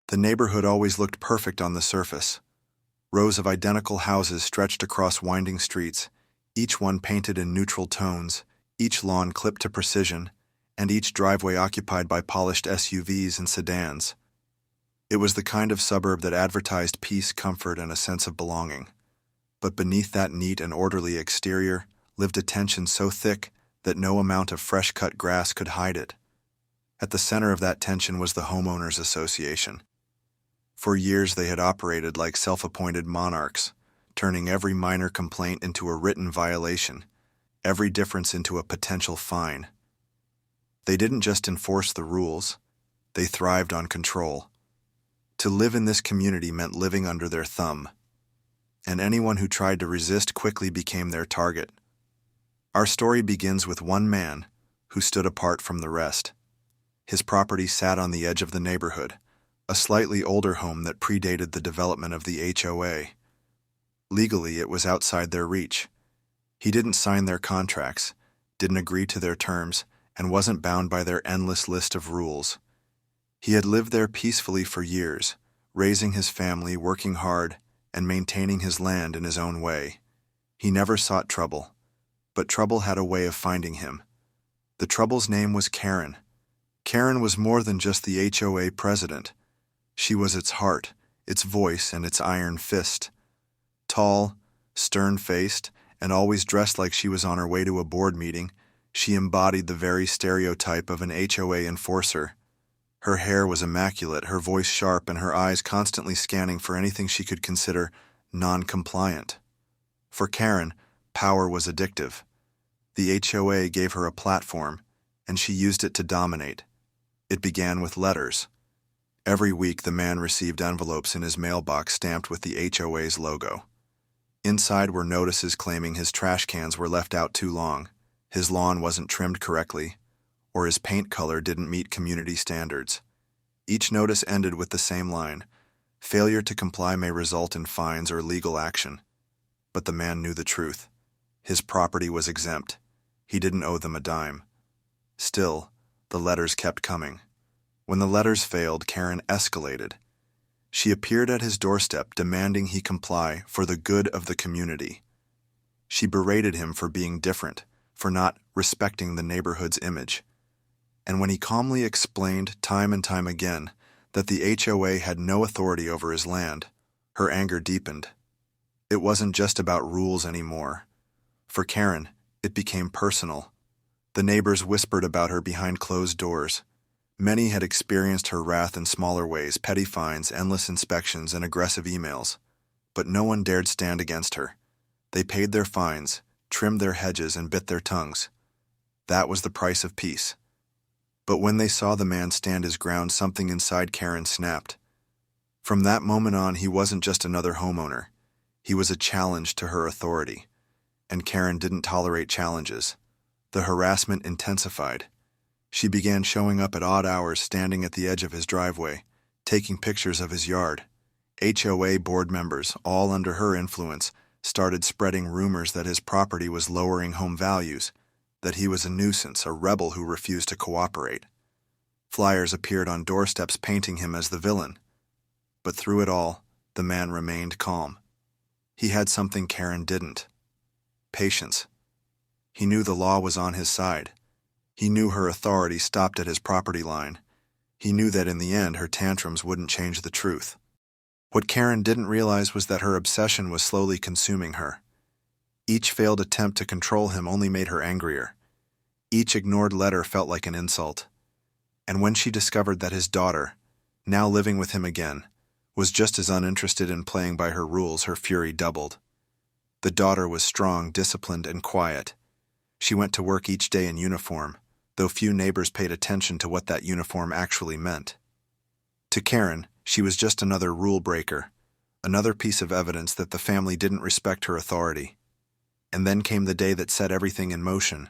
The neighborhood always looked perfect on the surface. Rows of identical houses stretched across winding streets, each one painted in neutral tones, each lawn clipped to precision, and each driveway occupied by polished SUVs and sedans. It was the kind of suburb that advertised peace, comfort, and a sense of belonging. But beneath that neat and orderly exterior lived a tension so thick that no amount of fresh-cut grass could hide it. At the center of that tension was the Homeowners Association. For years they had operated like self-appointed monarchs, turning every minor complaint into a written violation, every difference into a potential fine. They didn't just enforce the rules, they thrived on control. To live in this community meant living under their thumb, and anyone who tried to resist quickly became their target. Our story begins with one man who stood apart from the rest. His property sat on the edge of the neighborhood, a slightly older home that predated the development of the HOA. Legally, it was outside their reach. He didn't sign their contracts, didn't agree to their terms, and wasn't bound by their endless list of rules. He had lived there peacefully for years, raising his family, working hard, and maintaining his land in his own way. He never sought trouble, but trouble had a way of finding him. The trouble's name was Karen. Karen was more than just the HOA president. She was its heart, its voice, and its iron fist. Tall, stern-faced, and always dressed like she was on her way to a board meeting, she embodied the very stereotype of an HOA enforcer. Her hair was immaculate, her voice sharp, and her eyes constantly scanning for anything she could consider non-compliant. For Karen, power was addictive. The HOA gave her a platform, and she used it to dominate. It began with letters. Every week the man received envelopes in his mailbox stamped with the HOA's logo. Inside were notices claiming his trash cans were left out too long, his lawn wasn't trimmed correctly, or his paint color didn't meet community standards. Each notice ended with the same line: failure to comply may result in fines or legal action. But the man knew the truth. His property was exempt. He didn't owe them a dime. Still, the letters kept coming. When the letters failed, Karen escalated. She appeared at his doorstep demanding he comply for the good of the community. She berated him for being different, for not respecting the neighborhood's image. And when he calmly explained time and time again that the HOA had no authority over his land, her anger deepened. It wasn't just about rules anymore. For Karen, it became personal. The neighbors whispered about her behind closed doors. Many had experienced her wrath in smaller ways: petty fines, endless inspections, and aggressive emails. But no one dared stand against her. They paid their fines, trimmed their hedges, and bit their tongues. That was the price of peace. But when they saw the man stand his ground, something inside Karen snapped. From that moment on, he wasn't just another homeowner. He was a challenge to her authority. And Karen didn't tolerate challenges. The harassment intensified. She began showing up at odd hours, standing at the edge of his driveway, taking pictures of his yard. HOA board members, all under her influence, started spreading rumors that his property was lowering home values, that he was a nuisance, a rebel who refused to cooperate. Flyers appeared on doorsteps painting him as the villain. But through it all, the man remained calm. He had something Karen didn't: patience. He knew the law was on his side. He knew her authority stopped at his property line. He knew that in the end her tantrums wouldn't change the truth. What Karen didn't realize was that her obsession was slowly consuming her. Each failed attempt to control him only made her angrier. Each ignored letter felt like an insult. And when she discovered that his daughter, now living with him again, was just as uninterested in playing by her rules, her fury doubled. The daughter was strong, disciplined, and quiet. She went to work each day in uniform, though few neighbors paid attention to what that uniform actually meant. To Karen, she was just another rule breaker, another piece of evidence that the family didn't respect her authority. And then came the day that set everything in motion.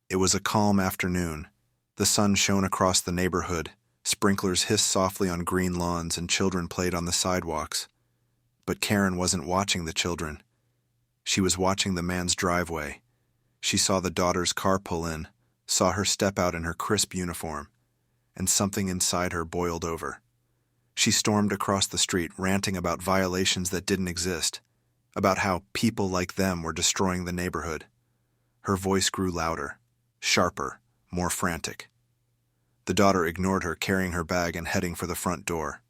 It was a calm afternoon. The sun shone across the neighborhood, sprinklers hissed softly on green lawns, and children played on the sidewalks. But Karen wasn't watching the children. She was watching the man's driveway. She saw the daughter's car pull in, saw her step out in her crisp uniform, and something inside her boiled over. She She stormed across the street, ranting about violations that didn't exist, about how people like them were destroying the neighborhood. Her voice grew louder, sharper, more frantic. The daughter ignored her, carrying her bag and heading for the front door.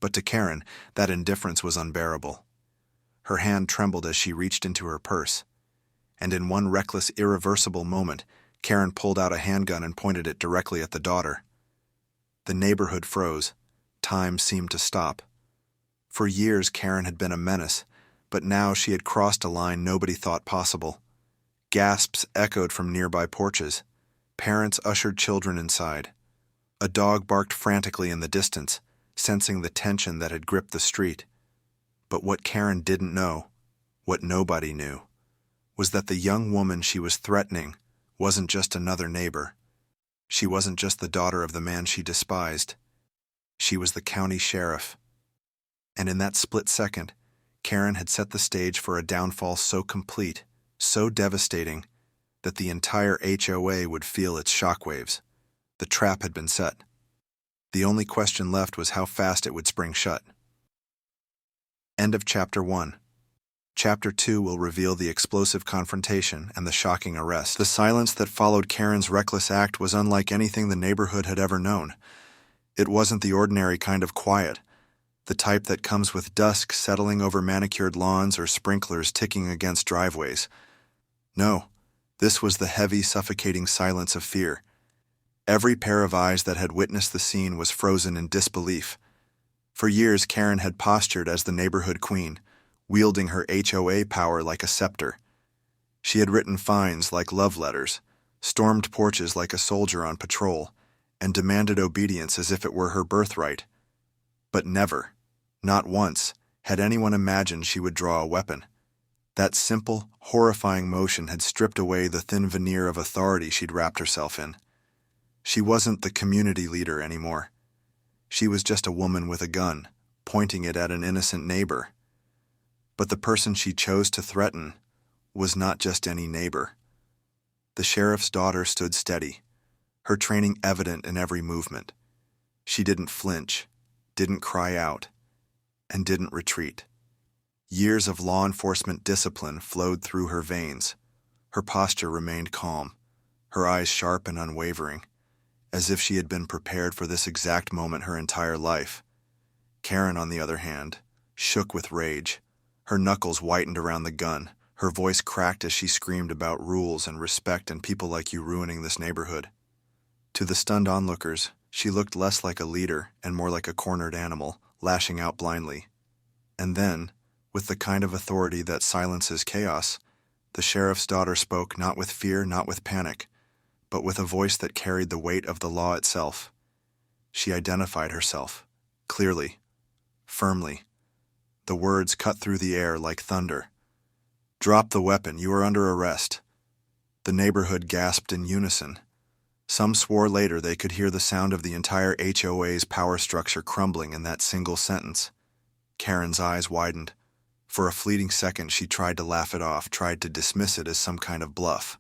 But to Karen, that indifference was unbearable. Her hand trembled as she reached into her purse, and in one reckless, irreversible moment, Karen pulled out a handgun and pointed it directly at the daughter. The neighborhood froze. Time seemed to stop. For years, Karen had been a menace, but now she had crossed a line nobody thought possible. Gasps echoed from nearby porches. Parents ushered children inside. A dog barked frantically in the distance, sensing the tension that had gripped the street. But what Karen didn't know, what nobody knew, was that the young woman she was threatening wasn't just another neighbor. She wasn't just the daughter of the man she despised. She was the county sheriff. And in that split second, Karen had set the stage for a downfall so complete, so devastating, that the entire HOA would feel its shockwaves. The trap had been set. The only question left was how fast it would spring shut. End of Chapter 1. Chapter 2 will reveal the explosive confrontation and the shocking arrest. The silence that followed Karen's reckless act was unlike anything the neighborhood had ever known. It wasn't the ordinary kind of quiet, the type that comes with dusk settling over manicured lawns or sprinklers ticking against driveways. No, this was the heavy, suffocating silence of fear. Every pair of eyes that had witnessed the scene was frozen in disbelief. For years, Karen had postured as the neighborhood queen, wielding her HOA power like a scepter. She had written fines like love letters, stormed porches like a soldier on patrol, and demanded obedience as if it were her birthright. But never, not once, had anyone imagined she would draw a weapon. That simple, horrifying motion had stripped away the thin veneer of authority she'd wrapped herself in. She wasn't the community leader anymore. She was just a woman with a gun, pointing it at an innocent neighbor. But the person she chose to threaten was not just any neighbor. The sheriff's daughter stood steady, her training evident in every movement. She didn't flinch, didn't cry out, and didn't retreat. Years of law enforcement discipline flowed through her veins. Her posture remained calm, her eyes sharp and unwavering, as if she had been prepared for this exact moment her entire life. Karen, on the other hand, shook with rage. Her knuckles whitened around the gun. Her voice cracked as she screamed about rules and respect and people like you ruining this neighborhood. To the stunned onlookers, she looked less like a leader and more like a cornered animal, lashing out blindly. And then, with the kind of authority that silences chaos, the sheriff's daughter spoke not with fear, not with panic, but with a voice that carried the weight of the law itself. She identified herself, clearly, firmly. The words cut through the air like thunder. "Drop the weapon, you are under arrest." The neighborhood gasped in unison. Some swore later they could hear the sound of the entire HOA's power structure crumbling in that single sentence. Karen's eyes widened. For a fleeting second she tried to laugh it off, tried to dismiss it as some kind of bluff.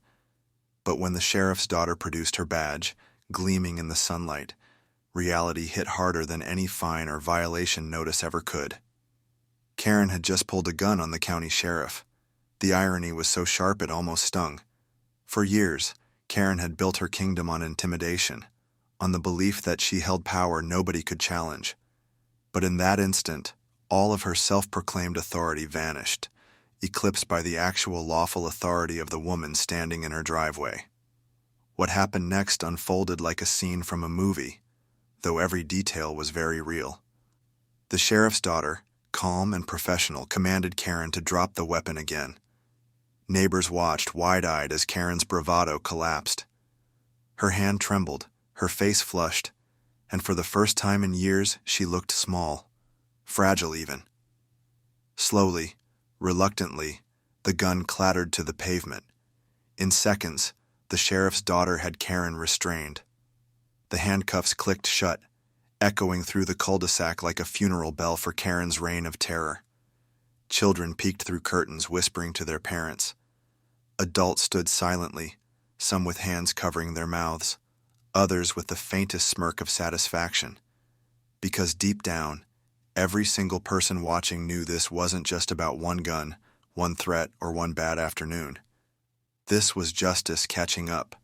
But when the sheriff's daughter produced her badge, gleaming in the sunlight, reality hit harder than any fine or violation notice ever could. Karen had just pulled a gun on the county sheriff. The irony was so sharp it almost stung. For years, Karen had built her kingdom on intimidation, on the belief that she held power nobody could challenge. But in that instant, all of her self-proclaimed authority vanished, eclipsed by the actual lawful authority of the woman standing in her driveway. What happened next unfolded like a scene from a movie, though every detail was very real. The sheriff's daughter, calm and professional, commanded Karen to drop the weapon again. Neighbors watched wide-eyed as Karen's bravado collapsed. Her hand trembled, her face flushed, and for the first time in years she looked small, fragile even. Slowly, reluctantly, the gun clattered to the pavement. In seconds, the sheriff's daughter had Karen restrained. The handcuffs clicked shut, echoing through the cul-de-sac like a funeral bell for Karen's reign of terror. Children peeked through curtains, whispering to their parents. Adults stood silently, some with hands covering their mouths, others with the faintest smirk of satisfaction. Because deep down, every single person watching knew this wasn't just about one gun, one threat, or one bad afternoon. This was justice catching up.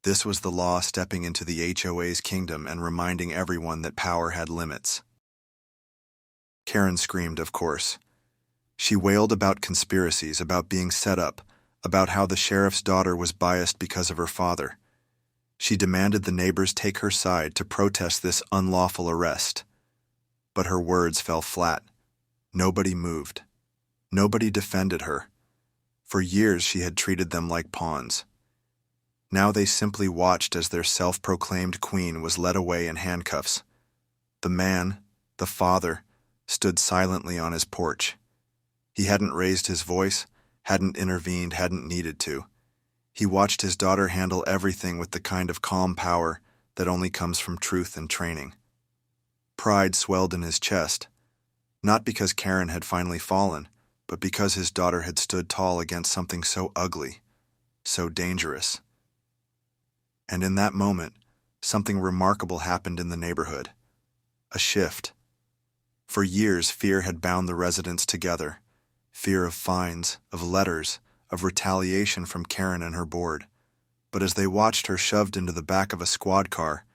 This was the law stepping into the HOA's kingdom and reminding everyone that power had limits. Karen screamed, of course. She wailed about conspiracies, about being set up, about how the sheriff's daughter was biased because of her father. She demanded the neighbors take her side to protest this unlawful arrest. But her words fell flat. Nobody moved. Nobody defended her. For years she had treated them like pawns. Now they simply watched as their self-proclaimed queen was led away in handcuffs. The man, the father, stood silently on his porch. He hadn't raised his voice, hadn't intervened, hadn't needed to. He watched his daughter handle everything with the kind of calm power that only comes from truth and training. Pride swelled in his chest, not because Karen had finally fallen, but because his daughter had stood tall against something so ugly, so dangerous. And in that moment, something remarkable happened in the neighborhood. A shift. For years, fear had bound the residents together. Fear of fines, of letters, of retaliation from Karen and her board. But as they watched her shoved into the back of a squad car,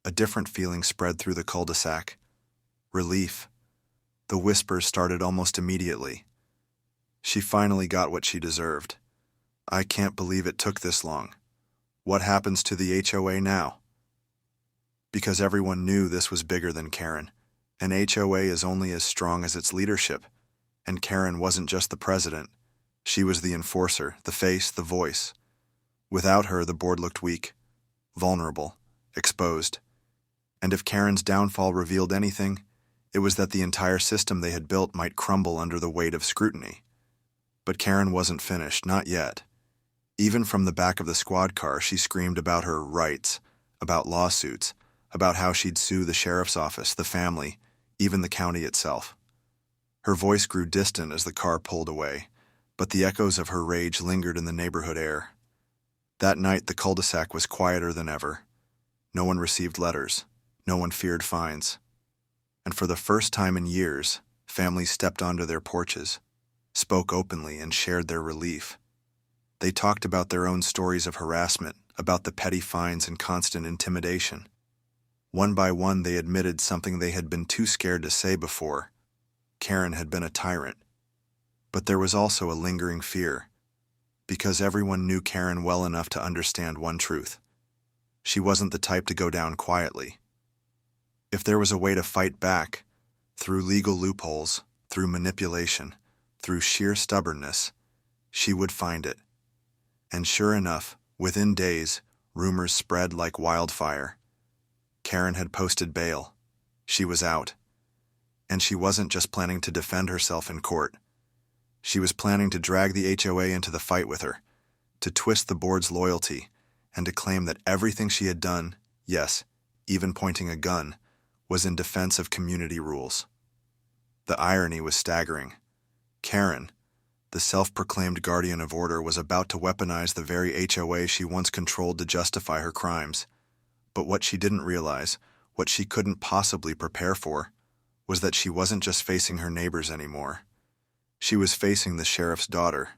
a different feeling spread through the cul-de-sac. Relief. The whispers started almost immediately. She finally got what she deserved. I can't believe it took this long. What happens to the HOA now? Because everyone knew this was bigger than Karen. An HOA is only as strong as its leadership. And Karen wasn't just the president. She was the enforcer, the face, the voice. Without her, the board looked weak, vulnerable, exposed. And if Karen's downfall revealed anything, it was that the entire system they had built might crumble under the weight of scrutiny. But Karen wasn't finished, not yet. Even from the back of the squad car, she screamed about her rights, about lawsuits, about how she'd sue the sheriff's office, the family, even the county itself. Her voice grew distant as the car pulled away, but the echoes of her rage lingered in the neighborhood air. That night, the cul-de-sac was quieter than ever. No one received letters. No one feared fines. And for the first time in years, families stepped onto their porches, spoke openly, and shared their relief. They talked about their own stories of harassment, about the petty fines and constant intimidation. One by one, they admitted something they had been too scared to say before. Karen had been a tyrant. But there was also a lingering fear, because everyone knew Karen well enough to understand one truth. She wasn't the type to go down quietly. If there was a way to fight back, through legal loopholes, through manipulation, through sheer stubbornness, she would find it. And sure enough, within days, rumors spread like wildfire. Karen had posted bail. She was out. And she wasn't just planning to defend herself in court. She was planning to drag the HOA into the fight with her, to twist the board's loyalty, and to claim that everything she had done, yes, even pointing a gun, was in defense of community rules. The irony was staggering. Karen, the self-proclaimed guardian of order, was about to weaponize the very HOA she once controlled to justify her crimes. But what she didn't realize, what she couldn't possibly prepare for, was that she wasn't just facing her neighbors anymore. She was facing the sheriff's daughter,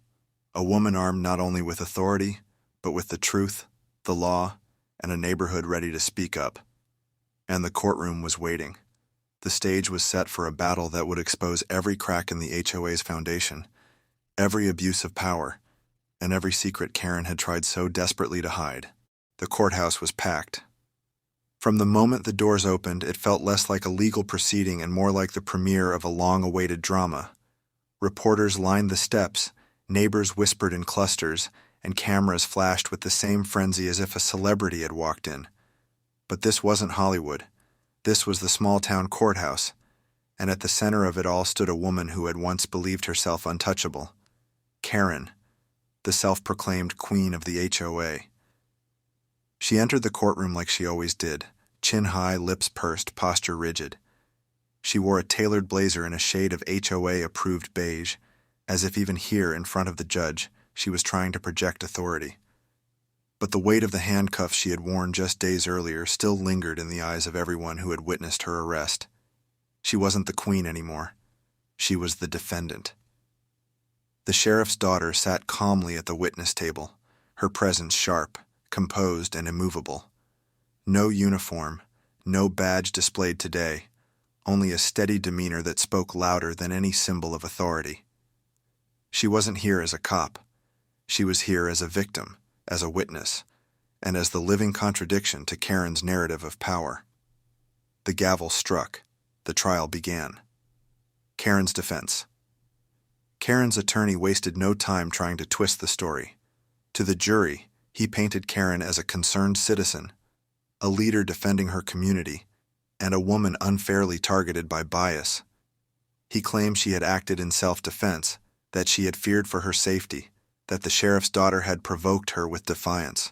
a woman armed not only with authority, but with the truth, the law, and a neighborhood ready to speak up. And the courtroom was waiting. The stage was set for a battle that would expose every crack in the HOA's foundation, every abuse of power, and every secret Karen had tried so desperately to hide. The courthouse was packed. From the moment the doors opened, it felt less like a legal proceeding and more like the premiere of a long-awaited drama. Reporters lined the steps, neighbors whispered in clusters, and cameras flashed with the same frenzy as if a celebrity had walked in. But this wasn't Hollywood. This was the small-town courthouse, and at the center of it all stood a woman who had once believed herself untouchable. Karen, the self-proclaimed queen of the HOA. She entered the courtroom like she always did, chin high, lips pursed, posture rigid. She wore a tailored blazer in a shade of HOA-approved beige, as if even here in front of the judge, she was trying to project authority. But the weight of the handcuffs she had worn just days earlier still lingered in the eyes of everyone who had witnessed her arrest. She wasn't the queen anymore. She was the defendant. The sheriff's daughter sat calmly at the witness table, her presence sharp, composed, and immovable. No uniform, no badge displayed today, only a steady demeanor that spoke louder than any symbol of authority. She wasn't here as a cop. She was here as a victim, as a witness, and as the living contradiction to Karen's narrative of power. The gavel struck. The trial began. Karen's defense. Karen's attorney wasted no time trying to twist the story. To the jury, he painted Karen as a concerned citizen, a leader defending her community, and a woman unfairly targeted by bias. He claimed she had acted in self-defense, that she had feared for her safety, that the sheriff's daughter had provoked her with defiance.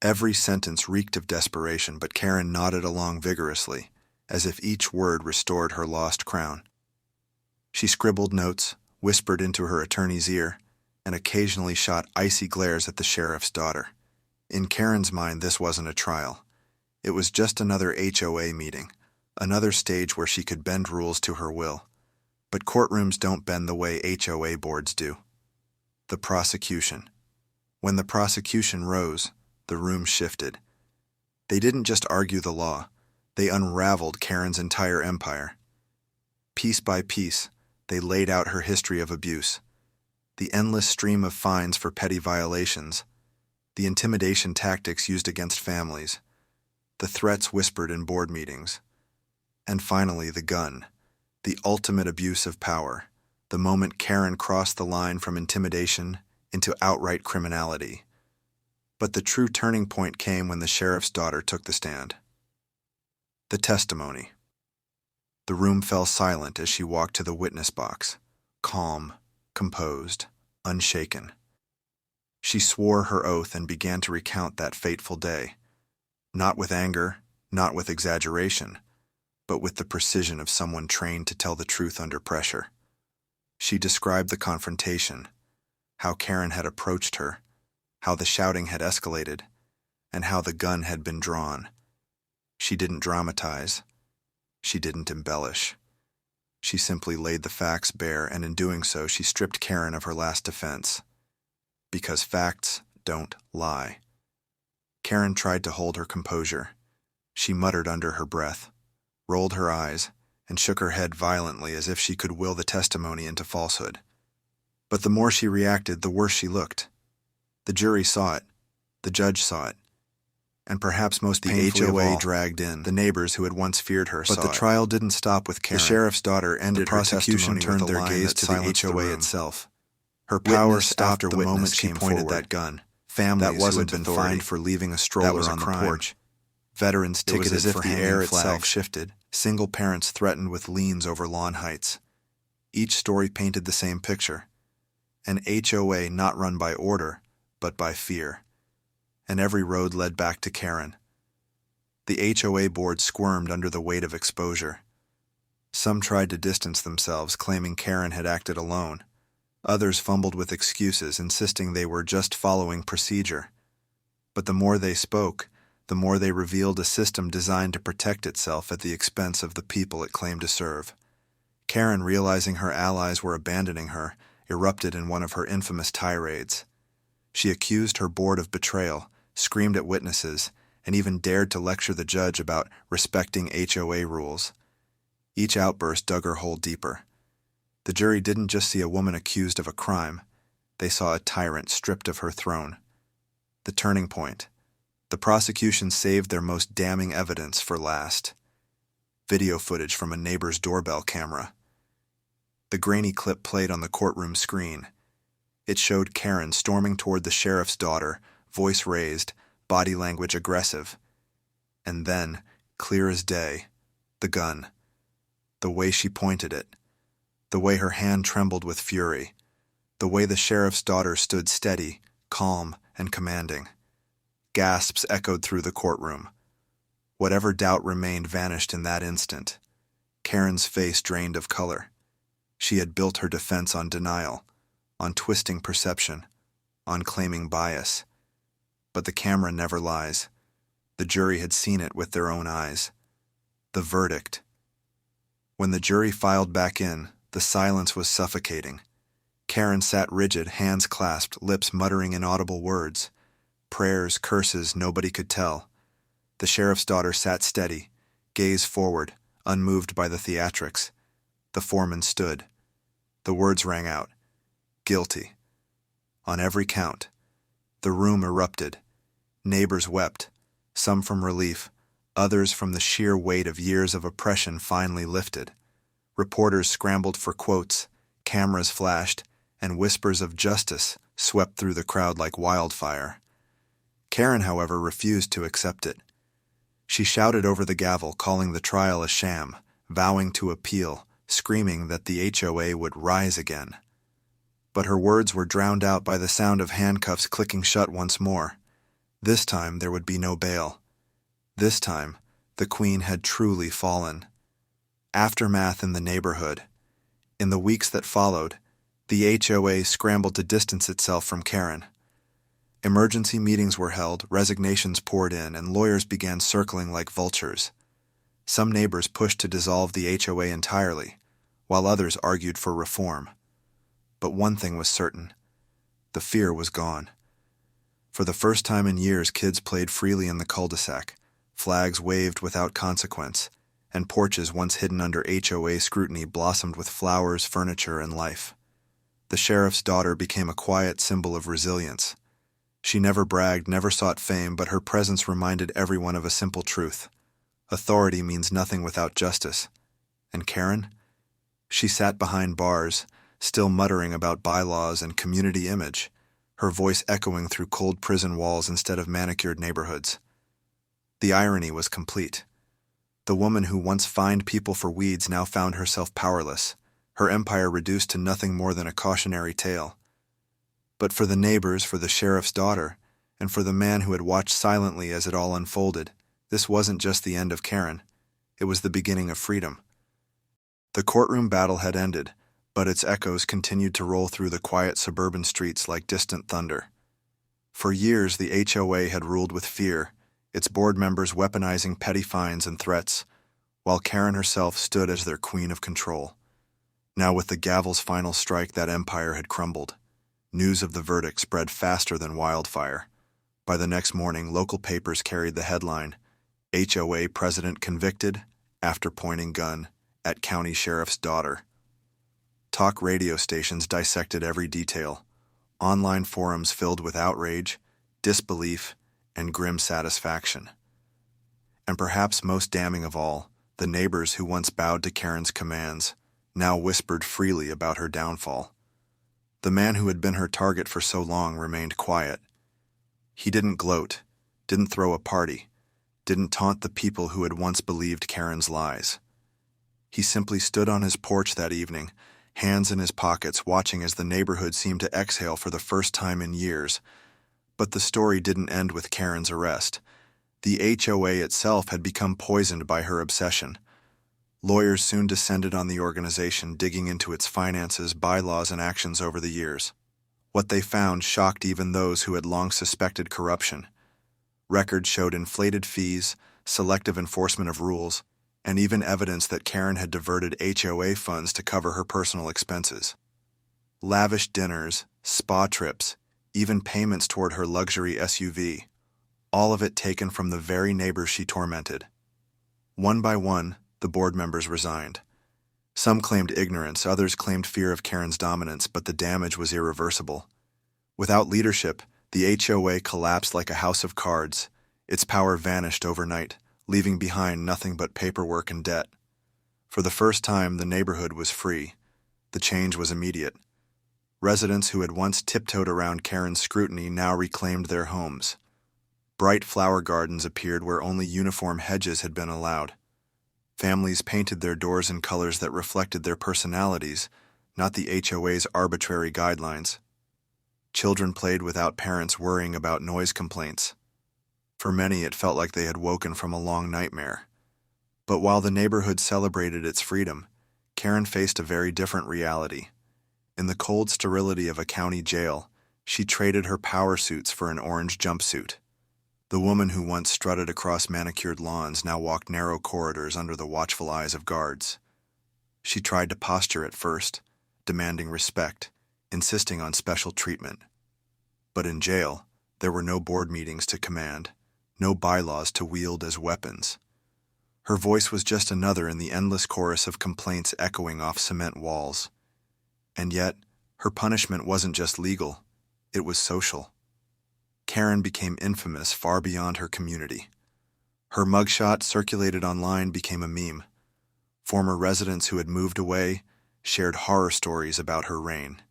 Every sentence reeked of desperation, but Karen nodded along vigorously, as if each word restored her lost crown. She scribbled notes, whispered into her attorney's ear, and occasionally shot icy glares at the sheriff's daughter. In Karen's mind, this wasn't a trial. It was just another HOA meeting, another stage where she could bend rules to her will. But courtrooms don't bend the way HOA boards do. The prosecution. When the prosecution rose, the room shifted. They didn't just argue the law, they unraveled Karen's entire empire. Piece by piece, they laid out her history of abuse, the endless stream of fines for petty violations, the intimidation tactics used against families, the threats whispered in board meetings, and finally the gun, the ultimate abuse of power, the moment Karen crossed the line from intimidation into outright criminality. But the true turning point came when the sheriff's daughter took the stand. The testimony. The room fell silent as she walked to the witness box, calm, composed, unshaken. She swore her oath and began to recount that fateful day, not with anger, not with exaggeration, but with the precision of someone trained to tell the truth under pressure. She described the confrontation, how Karen had approached her, how the shouting had escalated, and how the gun had been drawn. She didn't dramatize. She didn't embellish. She simply laid the facts bare, and in doing so, she stripped Karen of her last defense. Because facts don't lie. Karen tried to hold her composure. She muttered under her breath, rolled her eyes, and shook her head violently as if she could will the testimony into falsehood. But the more she reacted, the worse she looked. The jury saw it. The judge saw it. And perhaps most painfully of all, the HOA dragged in, the neighbors who had once feared her saw it. But the trial didn't stop with Karen. The sheriff's daughter ended her testimony. The prosecution turned their gaze to the HOA itself. Her power stopped the moment she pointed that gun. Families who had been fined for leaving a stroller on the porch. Veterans ticketed as if the air itself shifted. Single parents threatened with liens over lawn heights. Each story painted the same picture. An HOA not run by order, but by fear. And every road led back to Karen. The HOA board squirmed under the weight of exposure. Some tried to distance themselves, claiming Karen had acted alone. Others fumbled with excuses, insisting they were just following procedure. But the more they spoke, the more they revealed a system designed to protect itself at the expense of the people it claimed to serve. Karen, realizing her allies were abandoning her, erupted in one of her infamous tirades. She accused her board of betrayal, screamed at witnesses, and even dared to lecture the judge about respecting HOA rules. Each outburst dug her hole deeper. The jury didn't just see a woman accused of a crime. They saw a tyrant stripped of her throne. The turning point. The prosecution saved their most damning evidence for last. Video footage from a neighbor's doorbell camera. The grainy clip played on the courtroom screen. It showed Karen storming toward the sheriff's daughter, voice raised, body language aggressive. And then, clear as day, the gun. The way she pointed it. The way her hand trembled with fury. The way the sheriff's daughter stood steady, calm, and commanding. Gasps echoed through the courtroom. Whatever doubt remained vanished in that instant. Karen's face drained of color. She had built her defense on denial, on twisting perception, on claiming bias. But the camera never lies. The jury had seen it with their own eyes. The verdict. When the jury filed back in, the silence was suffocating. Karen sat rigid, hands clasped, lips muttering inaudible words. Prayers, curses, nobody could tell. The sheriff's daughter sat steady, gaze forward, unmoved by the theatrics. The foreman stood. The words rang out. Guilty. On every count. The room erupted. Neighbors wept, some from relief, others from the sheer weight of years of oppression finally lifted. Reporters scrambled for quotes, cameras flashed, and whispers of justice swept through the crowd like wildfire. Karen, however, refused to accept it. She shouted over the gavel, calling the trial a sham, vowing to appeal, screaming that the HOA would rise again. But her words were drowned out by the sound of handcuffs clicking shut once more. This time there would be no bail. This time, the Queen had truly fallen. Aftermath in the neighborhood. In the weeks that followed, the HOA scrambled to distance itself from Karen. Emergency meetings were held, resignations poured in, and lawyers began circling like vultures. Some neighbors pushed to dissolve the HOA entirely, while others argued for reform. But one thing was certain. The fear was gone. For the first time in years, kids played freely in the cul-de-sac, flags waved without consequence, and porches once hidden under HOA scrutiny blossomed with flowers, furniture, and life. The sheriff's daughter became a quiet symbol of resilience. She never bragged, never sought fame, but her presence reminded everyone of a simple truth. Authority means nothing without justice. And Karen? She sat behind bars, still muttering about bylaws and community image, her voice echoing through cold prison walls instead of manicured neighborhoods. The irony was complete. The woman who once fined people for weeds now found herself powerless, her empire reduced to nothing more than a cautionary tale. But for the neighbors, for the sheriff's daughter, and for the man who had watched silently as it all unfolded, this wasn't just the end of Karen. It was the beginning of freedom. The courtroom battle had ended, but its echoes continued to roll through the quiet suburban streets like distant thunder. For years, the HOA had ruled with fear, its board members weaponizing petty fines and threats, while Karen herself stood as their queen of control. Now, with the gavel's final strike, that empire had crumbled. News of the verdict spread faster than wildfire. By the next morning, local papers carried the headline, HOA president convicted after pointing gun at county sheriff's daughter. Talk radio stations dissected every detail. Online forums filled with outrage, disbelief, and grim satisfaction. And perhaps most damning of all, the neighbors who once bowed to Karen's commands now whispered freely about her downfall. The man who had been her target for so long remained quiet. He didn't gloat, didn't throw a party, didn't taunt the people who had once believed Karen's lies. He simply stood on his porch that evening, hands in his pockets, watching as the neighborhood seemed to exhale for the first time in years. But the story didn't end with Karen's arrest. The HOA itself had become poisoned by her obsession. Lawyers soon descended on the organization, digging into its finances, bylaws, and actions over the years. What they found shocked even those who had long suspected corruption. Records showed inflated fees, selective enforcement of rules, and even evidence that Karen had diverted HOA funds to cover her personal expenses. Lavish dinners, spa trips, even payments toward her luxury SUV, all of it taken from the very neighbors she tormented. One by one, the board members resigned. Some claimed ignorance, others claimed fear of Karen's dominance, but the damage was irreversible. Without leadership, the HOA collapsed like a house of cards. Its power vanished overnight, leaving behind nothing but paperwork and debt. For the first time, the neighborhood was free. The change was immediate. Residents who had once tiptoed around Karen's scrutiny now reclaimed their homes. Bright flower gardens appeared where only uniform hedges had been allowed. Families painted their doors in colors that reflected their personalities, not the HOA's arbitrary guidelines. Children played without parents worrying about noise complaints. For many, it felt like they had woken from a long nightmare. But while the neighborhood celebrated its freedom, Karen faced a very different reality. In the cold sterility of a county jail, she traded her power suits for an orange jumpsuit. The woman who once strutted across manicured lawns now walked narrow corridors under the watchful eyes of guards. She tried to posture at first, demanding respect, insisting on special treatment. But in jail, there were no board meetings to command, no bylaws to wield as weapons. Her voice was just another in the endless chorus of complaints echoing off cement walls. And yet, her punishment wasn't just legal, it was social. Karen became infamous far beyond her community. Her mugshot, circulated online, became a meme. Former residents who had moved away shared horror stories about her reign.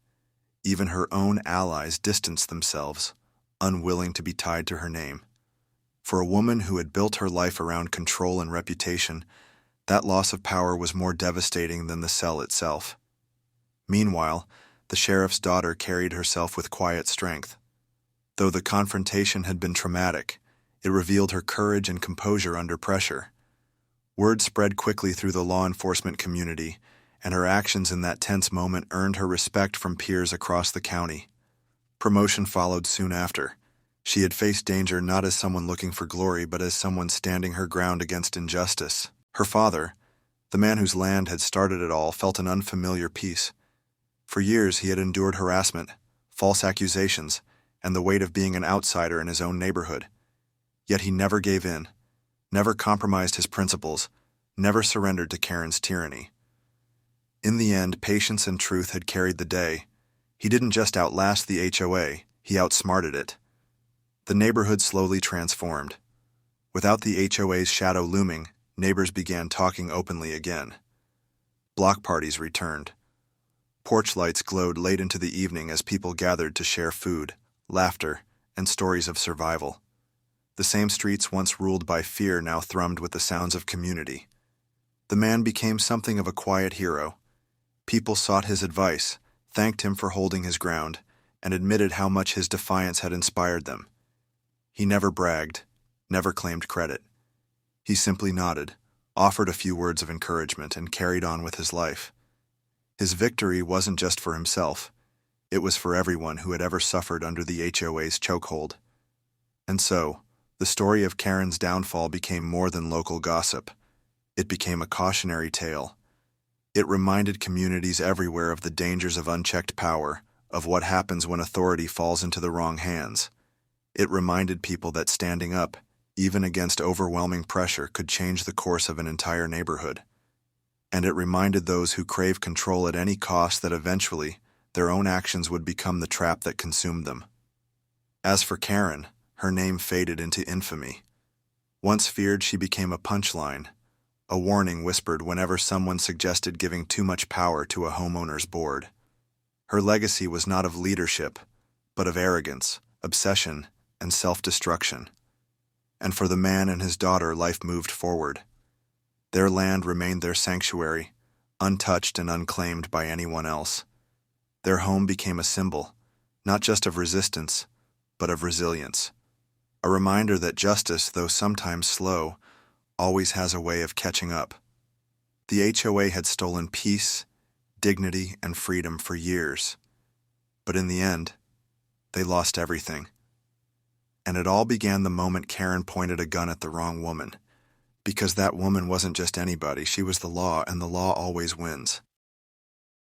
Even her own allies distanced themselves, unwilling to be tied to her name. For a woman who had built her life around control and reputation, that loss of power was more devastating than the cell itself. Meanwhile, the sheriff's daughter carried herself with quiet strength. Though the confrontation had been traumatic, it revealed her courage and composure under pressure. Word spread quickly through the law enforcement community, and her actions in that tense moment earned her respect from peers across the county. Promotion followed soon after. She had faced danger not as someone looking for glory, but as someone standing her ground against injustice. Her father, the man whose land had started it all, felt an unfamiliar peace. For years he had endured harassment, false accusations, and the weight of being an outsider in his own neighborhood. Yet he never gave in, never compromised his principles, never surrendered to Karen's tyranny. In the end, patience and truth had carried the day. He didn't just outlast the HOA, he outsmarted it. The neighborhood slowly transformed. Without the HOA's shadow looming, neighbors began talking openly again. Block parties returned. Porch lights glowed late into the evening as people gathered to share food, laughter, and stories of survival. The same streets once ruled by fear now thrummed with the sounds of community. The man became something of a quiet hero. People sought his advice, thanked him for holding his ground, and admitted how much his defiance had inspired them. He never bragged, never claimed credit. He simply nodded, offered a few words of encouragement, and carried on with his life. His victory wasn't just for himself. It was for everyone who had ever suffered under the HOA's chokehold. And so, the story of Karen's downfall became more than local gossip. It became a cautionary tale. It reminded communities everywhere of the dangers of unchecked power, of what happens when authority falls into the wrong hands. It reminded people that standing up, even against overwhelming pressure, could change the course of an entire neighborhood. And it reminded those who crave control at any cost that eventually, their own actions would become the trap that consumed them. As for Karen, her name faded into infamy. Once feared, she became a punchline, a warning whispered whenever someone suggested giving too much power to a homeowner's board. Her legacy was not of leadership, but of arrogance, obsession, and self-destruction. And for the man and his daughter, life moved forward. Their land remained their sanctuary, untouched and unclaimed by anyone else. Their home became a symbol, not just of resistance, but of resilience. A reminder that justice, though sometimes slow, always has a way of catching up. The HOA had stolen peace, dignity, and freedom for years. But in the end, they lost everything. And it all began the moment Karen pointed a gun at the wrong woman. Because that woman wasn't just anybody, she was the law, and the law always wins.